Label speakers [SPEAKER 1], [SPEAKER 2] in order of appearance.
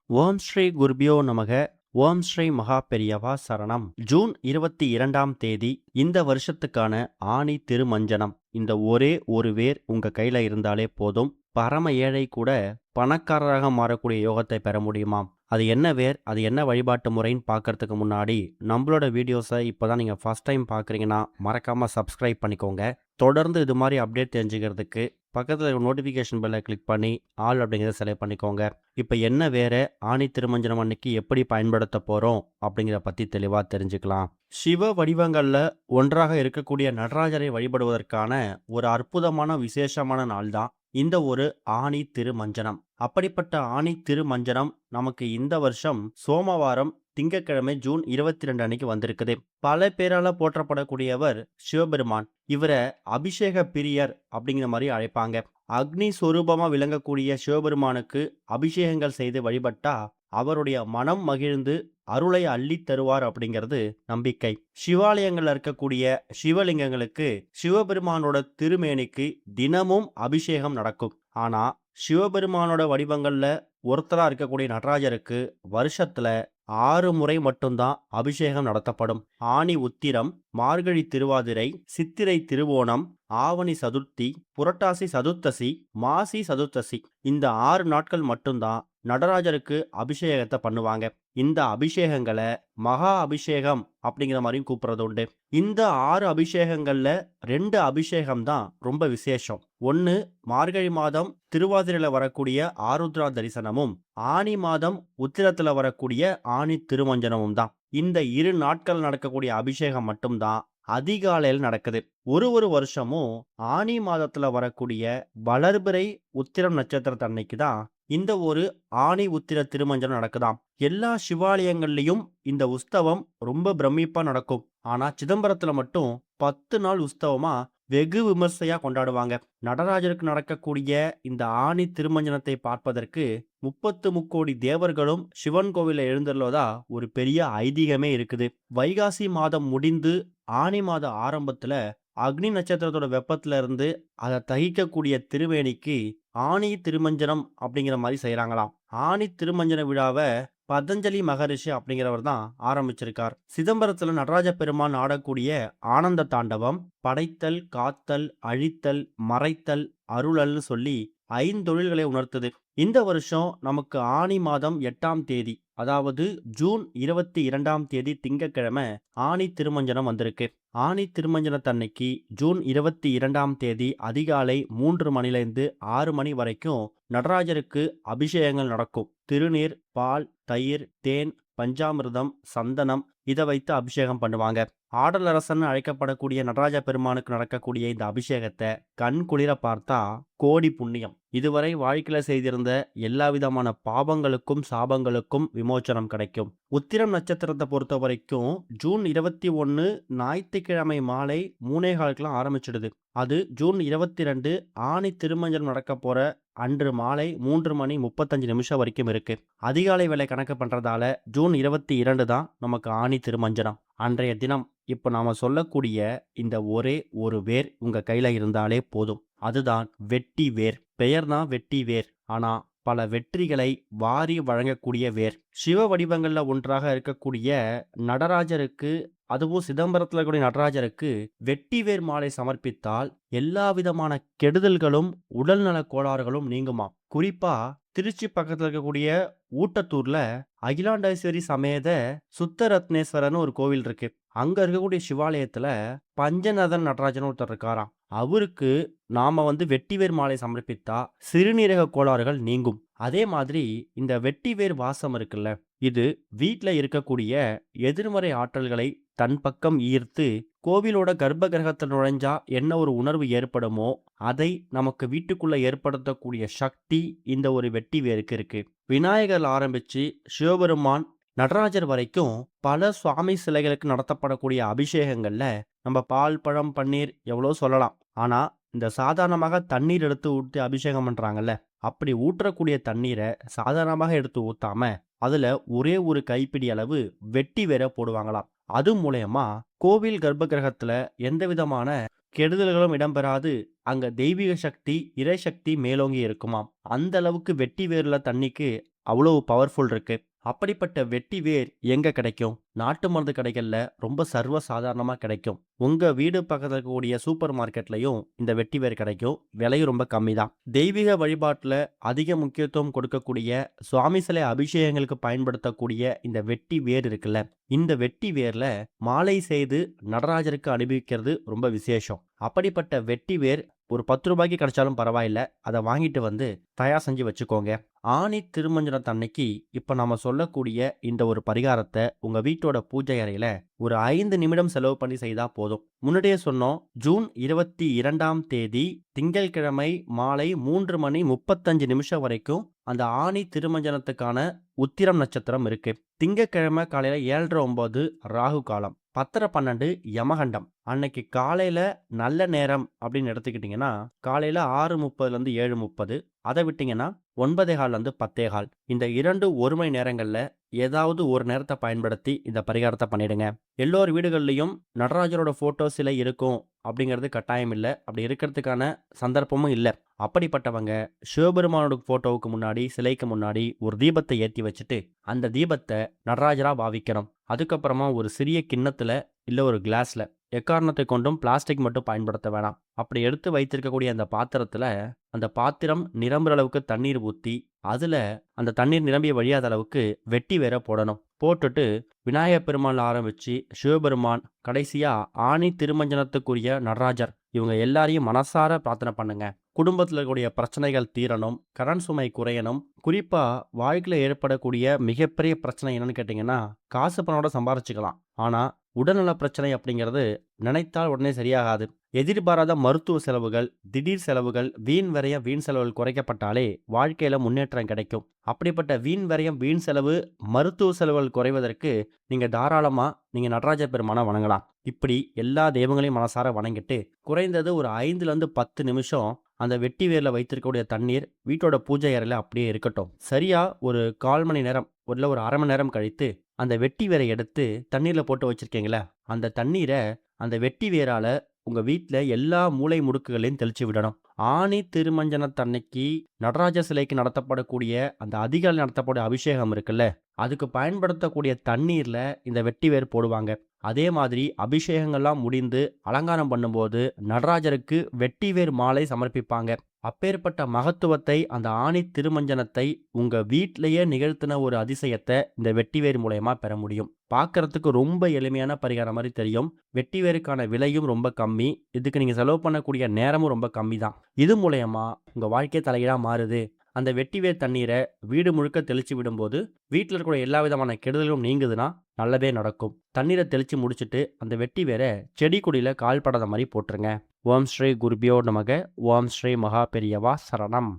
[SPEAKER 1] ஓம் ஸ்ரீ குருபியோ நமக. ஓம் ஸ்ரீ மகா பெரியவா சரணம். ஜூன் 22ஆம் தேதி இந்த வருஷத்துக்கான ஆணி திருமஞ்சனம். இந்த ஒரே ஒரு வேர் உங்க கையில இருந்தாலே போதும், பரம ஏழை கூட பணக்காரராக மாறக்கூடிய யோகத்தை பெற முடியுமாம். அது என்ன வேர், அது என்ன வழிபாட்டு முறைன்னு பார்க்கறதுக்கு முன்னாடி நம்மளோட வீடியோஸை இப்போதான் நீங்கள் ஃபர்ஸ்ட் டைம் பார்க்குறீங்கன்னா மறக்காமல் சப்ஸ்கிரைப் பண்ணிக்கோங்க. தொடர்ந்து இது மாதிரி அப்டேட் தெரிஞ்சுக்கிறதுக்கு பக்கத்தில் நோட்டிஃபிகேஷன் பெல்லை கிளிக் பண்ணி ஆல் அப்படிங்கிறத செலக்ட் பண்ணிக்கோங்க. இப்போ என்ன வேற ஆணி திருமஞ்சனம் அன்னைக்கு எப்படி பயன்படுத்த போகிறோம் அப்படிங்கிறத பற்றி தெளிவாக தெரிஞ்சுக்கலாம். சிவ வடிவங்களில் ஒன்றாக இருக்கக்கூடிய நடராஜரை வழிபடுவதற்கான ஒரு அற்புதமான விசேஷமான நாள் தான் இந்த ஒரு ஆணி திருமஞ்சனம். அப்படிப்பட்ட ஆணி திருமஞ்சனம் நமக்கு இந்த வருஷம் சோமவாரம் திங்கட்கிழமை ஜூன் 22 அன்னைக்கு வந்திருக்குது. பல பேரால போற்றப்படக்கூடியவர் சிவபெருமான். இவரை அபிஷேக பிரியர் அப்படிங்கிற மாதிரி அழைப்பாங்க. அக்னி சொரூபமா விளங்கக்கூடிய சிவபெருமானுக்கு அபிஷேகங்கள் செய்து வழிபட்டா அவருடைய மனம் மகிழ்ந்து அருளை அள்ளி தருவார் அப்படிங்கிறது நம்பிக்கை. சிவாலயங்கள்ல இருக்கக்கூடிய சிவலிங்கங்களுக்கு சிவபெருமானோட திருமேனிக்கு தினமும் அபிஷேகம் நடக்கும். ஆனா சிவபெருமானோட வடிவங்கள்ல ஒருத்தரா இருக்கக்கூடிய நடராஜருக்கு வருஷத்துல 6 முறை மட்டும்தான் அபிஷேகம் நடத்தப்படும். ஆனி உத்திரம், மார்கழி திருவாதிரை, சித்திரை திருவோணம், ஆவணி சதுர்த்தி, புரட்டாசி சதுர்த்தசி, மாசி சதுர்த்தசி, இந்த 6 நாட்கள் மட்டும்தான் நடராஜருக்கு அபிஷேகத்தை பண்ணுவாங்க. இந்த அபிஷேகங்களை மகா அபிஷேகம் அப்படிங்கிற மாதிரியும் கூப்பிடுறது உண்டு. இந்த 6 அபிஷேகங்கள்ல 2 அபிஷேகம் தான் ரொம்ப விசேஷம். ஒன்னு மார்கழி மாதம் திருவாதிரையில வரக்கூடிய ஆருத்ரா தரிசனமும், ஆனி மாதம் உத்திரத்துல வரக்கூடிய ஆணி திருமஞ்சனமும் தான். இந்த 2 நாட்கள் நடக்கக்கூடிய அபிஷேகம் மட்டும்தான் அதிகாலையில் நடக்குது. ஒரு வருஷமும் ஆனி மாதத்துல வரக்கூடிய வளர்பிறை உத்திரம் நட்சத்திரத்தன்னைக்கு தான் இந்த ஒரு ஆணி உத்திர திருமஞ்சனம் நடக்குதாம். எல்லா சிவாலயங்கள்லயும் இந்த உற்சவம் ரொம்ப பிரமிப்பா நடக்கும். ஆனா சிதம்பரத்துல மட்டும் 10 நாள் உற்சவமா வெகு விமர்சையா கொண்டாடுவாங்க. நடராஜருக்கு நடக்கக்கூடிய இந்த ஆணி திருமஞ்சனத்தை பார்ப்பதற்கு 33 தேவர்களும் சிவன் கோவில எழுந்துள்ளதா ஒரு பெரிய ஐதீகமே இருக்குது. வைகாசி மாதம் முடிந்து ஆனி மாத ஆரம்பத்துல அக்னி நட்சத்திரத்தோட வெப்பத்துல இருந்து அதை தகிக்கக்கூடிய திருவேணிக்கு ஆணி திருமஞ்சனம் அப்படிங்கிற மாதிரி செய்யறாங்களாம். ஆணி திருமஞ்சன விழாவை பதஞ்சலி மகரிஷி அப்படிங்கிறவர் தான் ஆரம்பிச்சிருக்கார். சிதம்பரத்துல நடராஜ பெருமான் ஆடக்கூடிய ஆனந்த தாண்டவம் படைத்தல், காத்தல், அழித்தல், மறைத்தல், அருளல்னு சொல்லி 5 தொழில்களை உணர்த்துது. இந்த வருஷம் நமக்கு ஆனி மாதம் 8ஆம் தேதி, அதாவது ஜூன் 22ஆம் தேதி திங்கட்கிழமை ஆணி திருமஞ்சனம் வந்திருக்கு. ஆணி திருமஞ்சனத்தன்னைக்கு ஜூன் 22ஆம் தேதி அதிகாலை 3 மணிலேருந்து 6 மணி வரைக்கும் நடராஜருக்கு அபிஷேகங்கள் நடக்கும். திருநீர், பால், தயிர், தேன், பஞ்சாமிர்தம், சந்தனம் இதை வைத்து அபிஷேகம் பண்ணுவாங்க. ஆடலரசன் அழைக்கப்படக்கூடிய நடராஜ பெருமானுக்கு நடக்கக்கூடிய இந்த அபிஷேகத்தை கண் குளிர பார்த்தா கோடி புண்ணியம். இதுவரை வாழ்க்கையில செய்திருந்த எல்லா விதமான பாவங்களுக்கும் சாபங்களுக்கும் விமோச்சனம் கிடைக்கும். உத்திரம் நட்சத்திரத்தை பொறுத்த வரைக்கும் ஜூன் 21 ஞாயிற்றுக்கிழமை மாலை 3:15 ஆரம்பிச்சிடுது. அது ஜூன் 22 ஆணி திருமஞ்சனம் நடக்க போற அன்று மாலை 3:35 வரைக்கும் இருக்கு. அதிகாலை வேலை கணக்கு பண்றதால ஜூன் 22 தான் நமக்கு ஆணி திருமஞ்சனம். அன்றைய தினம் இப்போ நாம சொல்லக்கூடிய இந்த ஒரே ஒரு வேர் உங்க கையில இருந்தாலே போதும். அதுதான் வெட்டி வேர். பெயர் தான் வெட்டி வேர், ஆனா பல வெற்றிகளை வாரி வழங்கக்கூடிய வேர். சிவ வடிவங்கள்ல ஒன்றாக இருக்கக்கூடிய நடராஜருக்கு, அதுவும் சிதம்பரத்துல கூடிய நடராஜருக்கு வெட்டி வேர் மாலை சமர்ப்பித்தால் எல்லா விதமான கெடுதல்களும் உடல்நல கோளாறுகளும் நீங்குமா. குறிப்பா திருச்சி பக்கத்துல இருக்கக்கூடிய ஊட்டத்தூர்ல அகிலாண்டேஸ்வரி சமேத சுத்தரத்னேஸ்வரன் ஒரு கோவில் இருக்கு. அங்க இருக்கக்கூடிய சிவாலயத்துல பஞ்சநதன் நடராஜன் ஒருத்தர் இருக்காராம். அவருக்கு நாம வெட்டிவேர் மாலை சமர்ப்பித்தா சிறுநீரக கோளாறுகள் நீங்கும். அதே மாதிரி இந்த வெட்டிவேர் வாசம் இருக்குல்ல, இது வீட்டுல இருக்கக்கூடிய எதிர்மறை ஆற்றல்களை தன் பக்கம் ஈர்த்து கோவிலோட கர்ப்ப கிரகத்தில் நுழைஞ்சா என்ன ஒரு உணர்வு ஏற்படுமோ அதை நமக்கு வீட்டுக்குள்ள ஏற்படுத்தக்கூடிய சக்தி இந்த ஒரு வெட்டி வேருக்கு இருக்கு. விநாயகர் ஆரம்பிச்சு சிவபெருமான், நடராஜர் வரைக்கும் பல சுவாமி சிலைகளுக்கு நடத்தப்படக்கூடிய அபிஷேகங்கள்ல நம்ம பால், பழம், பன்னீர் எவ்வளோ சொல்லலாம். ஆனா இந்த சாதாரணமாக தண்ணீர் எடுத்து ஊற்றி அபிஷேகம் பண்றாங்கல்ல, அப்படி ஊற்றக்கூடிய தண்ணீரை சாதாரணமாக எடுத்து ஊத்தாம அதுல ஒரே ஒரு கைப்பிடி அளவு வெட்டி வேற போடுவாங்களாம். அது மூலயமா கோவில் கர்ப்ப கிரகத்துல எந்த விதமான கெடுதல்களும் இடம்பெறாது அங்க தெய்வீக சக்தி, இறை சக்தி மேலோங்கி இருக்குமாம். அந்த அளவுக்கு வெட்டி வேர்ல தண்ணிக்கு அவ்வளவு பவர்ஃபுல் இருக்கு. அப்படிப்பட்ட வெட்டி வேர் எங்க கிடைக்கும்? நாட்டு மருந்து கடைகள்ல ரொம்ப சர்வ சாதாரணமா கிடைக்கும். உங்க வீடு பக்கத்துல இருக்கக்கூடிய சூப்பர் மார்க்கெட்லயும் இந்த வெட்டி வேர் கிடைக்கும். விலையும் ரொம்ப கம்மி தான். தெய்வீக வழிபாட்டுல அதிக முக்கியத்துவம் கொடுக்கக்கூடிய சுவாமி சிலை அபிஷேகங்களுக்கு பயன்படுத்தக்கூடிய இந்த வெட்டி வேர் இருக்குல்ல, இந்த வெட்டி வேர்ல மாலை செய்து நடராஜருக்கு அனுபவிக்கிறது ரொம்ப விசேஷம். அப்படிப்பட்ட வெட்டி வேர் ஒரு 10 ரூபாய்க்கு கிடைச்சாலும் பரவாயில்ல. அதை வாங்கிட்டு வந்து தயார் செஞ்சு வச்சுக்கோங்க. ஆணி திருமஞ்சனத்தன்னைக்கு இப்ப நாம சொல்லக்கூடிய இந்த ஒரு பரிகாரத்தை உங்க வீட்டோட பூஜை அறையில ஒரு 5 நிமிடம் செலவு பண்ணி செய்தா போதும். முன்னாடியே சொன்னோம், ஜூன் 22ஆம் தேதி திங்கட்கிழமை மாலை 3 மணி 35 நிமிஷம் வரைக்கும் அந்த ஆணி திருமஞ்சனத்துக்கான உத்திரம் நட்சத்திரம் இருக்கு. திங்கட்கிழமை காலையில 7:30 ராகு காலம், 10:12 யமகண்டம். அன்னைக்கு காலையில நல்ல நேரம் அப்படின்னு எடுத்துக்கிட்டீங்கன்னா காலையில 6:30 7:30. அதை விட்டீங்கன்னா 9:15 10:15. இந்த 2 1 மணி நேரங்கள்ல ஏதாவது ஒரு நேரத்தை பயன்படுத்தி இந்த பரிகாரத்தை பண்ணிடுங்க. எல்லோர் வீடுகள்லையும் நடராஜரோட போட்டோ சிலை இருக்கும் அப்படிங்கிறது கட்டாயம் இல்லை. அப்படி இருக்கிறதுக்கான சந்தர்ப்பமும் இல்லை. அப்படிப்பட்டவங்க சிவபெருமானோட போட்டோவுக்கு முன்னாடி சிலைக்கு முன்னாடி ஒரு தீபத்தை ஏற்றி வச்சுட்டு அந்த தீபத்தை நடராஜரா பாவிக்கணும். அதுக்கப்புறமா ஒரு சிறிய கிண்ணத்துல இல்லை ஒரு கிளாஸ்ல, எக்காரணத்தை கொண்டும் பிளாஸ்டிக் மட்டும் பயன்படுத்த வேணாம். அப்படி எடுத்து வைத்திருக்கக்கூடிய அந்த பாத்திரத்துல அந்த பாத்திரம் நிரம்புற அளவுக்கு தண்ணீர் ஊற்றி அதுல அந்த தண்ணீர் நிரம்பிய வழியாத அளவுக்கு வெட்டி வேற போடணும். போட்டுட்டு விநாயகப் பெருமாள் ஆரம்பிச்சு சிவபெருமான் கடைசியா ஆணி திருமஞ்சனத்துக்குரிய நடராஜர் இவங்க எல்லாரையும் மனசார பிரார்த்தனை பண்ணுங்க. குடும்பத்தில் இருக்கக்கூடிய பிரச்சனைகள் தீரணும், கடன் சுமை குறையணும். குறிப்பா வாழ்க்கையில் ஏற்படக்கூடிய மிகப்பெரிய பிரச்சனை என்னன்னு கேட்டீங்கன்னா, காசு பணோட சம்பாரிச்சுக்கலாம், ஆனா உடல்நல பிரச்சனை அப்படிங்கிறது நினைத்தால் உடனே சரியாகாது. எதிர்பாராத மருத்துவ செலவுகள், திடீர் செலவுகள், வீண் விரயம் வீண் செலவுகள் குறைக்கப்பட்டாலே வாழ்க்கையில முன்னேற்றம் கிடைக்கும். அப்படிப்பட்ட வீண் விரயம் வீண் செலவு மருத்துவ செலவுகள் குறைவதற்கு நீங்க தாராளமா நீங்க நடராஜ பெருமானை வணங்கலாம். இப்படி எல்லா தெய்வங்களையும் மனசார வணங்கிட்டு குறைந்தது ஒரு 5-10 நிமிஷம் அந்த வெட்டி வேர்ல வைத்திருக்கக்கூடிய தண்ணீர் வீட்டோட பூஜை அறையில அப்படியே இருக்கட்டும். சரியா ஒரு 1/4 மணி நேரம் இல்லை ஒரு அரை மணி நேரம் கழித்து அந்த வெட்டி வேரை எடுத்து தண்ணீர்ல போட்டு வச்சிருக்கீங்களா, அந்த தண்ணீரை அந்த வெட்டி வேரால உங்க வீட்டில் எல்லா மூலை முடுக்குகளையும் தெளிச்சு விடணும். ஆணி திருமஞ்சனத்தன்னைக்கு நடராஜ சிலைக்கு நடத்தப்படக்கூடிய அந்த அதிகாலை நடத்தக்கூடிய அபிஷேகம் இருக்குல்ல, அதுக்கு பயன்படுத்தக்கூடிய தண்ணீர்ல இந்த வெட்டி வேர் போடுவாங்க. அதே மாதிரி அபிஷேகங்கள்லாம் முடிந்து அலங்காரம் பண்ணும்போது நடராஜருக்கு வெட்டி வேர் மாலை சமர்ப்பிப்பாங்க. அப்பேற்பட்ட மகத்துவத்தை அந்த ஆணி திருமஞ்சனத்தை உங்க வீட்டிலேயே நிகழ்த்தின ஒரு அதிசயத்தை இந்த வெட்டிவேர் மூலயமா பெற முடியும். பார்க்கறதுக்கு ரொம்ப எளிமையான பரிகாரம் மாதிரி தெரியும். வெட்டிவேருக்கான விலையும் ரொம்ப கம்மி. இதுக்கு நீங்க செலவு பண்ணக்கூடிய நேரமும் ரொம்ப கம்மி தான். இது மூலயமா உங்க வாழ்க்கை தலைகீழா மாறுது. அந்த வெட்டிவேர் தண்ணீரை வீடு முழுக்க தெளிச்சு விடும்போது வீட்டில் இருக்கிற எல்லா விதமான கெடுதலும் நீங்குதுன்னா நல்லதே நடக்கும். தண்ணீரை தெளிச்சு முடிச்சுட்டு அந்த வெட்டி வேரை செடி கொடியில கால் படாத மாதிரி போட்டுருங்க. ஓம் ஸ்ரீ குருபியோ நமக. ஓம் ஸ்ரீ மகா பெரியவா சரணம்.